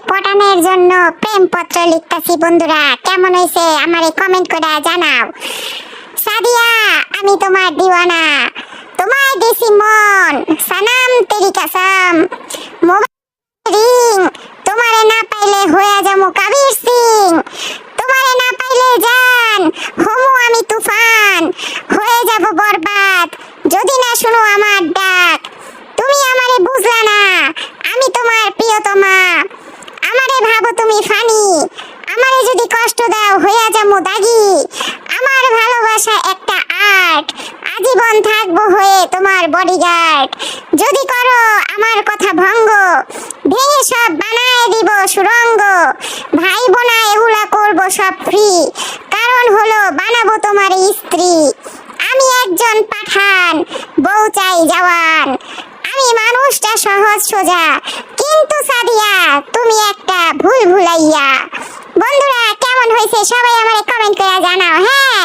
পটানোর জন্য প্রেমপত্র লিখতাছি। বন্ধুরা কেমন হয়েছে আমারে কমেন্ট করে জানাও। সাদিয়া আমি তোমার দিওয়ানা, তোমায় দিছি মন, সানাম তেরি কাসাম, মোবাইল রিং, তোমারে না পাইলে হয়ে যামু কাবির সিং, তোমারে না পাইলে জান হমু আমি তুফান, হয়ে যাব বরবাদ যদি না শুনো আমার ডাক। তুমি আমারে বুঝলা না, আমি তোমার প্রিয়তমা, আমারে ভাবো তুমি ফানি, আমারে যদি কষ্ট দাও হইয়া যামু দাগি। আমার ভালোবাসা একটা আর্ট, আজীবন থাকবো হয়ে তোমার বডিগার্ড। যদি করো আমার কথা ভঙ্গ, ভেঙে সব বানায় দিব সুরঙ্গ। ভাই বোনা এগুলা করবো সব ফ্রি, কারণ হলো বানাবো তোমার স্ত্রী। আমি একজন পাঠান, বউ চাই জওয়ান, আমি মানুষটা সহজ সোজা, কিন্তু সাদিয়া তুমি একটা ভুল ভুলাইয়া। বন্ধুরা কেমন হয়েছে সবাই আমারে কমেন্ট করে জানাও। হ্যাঁ।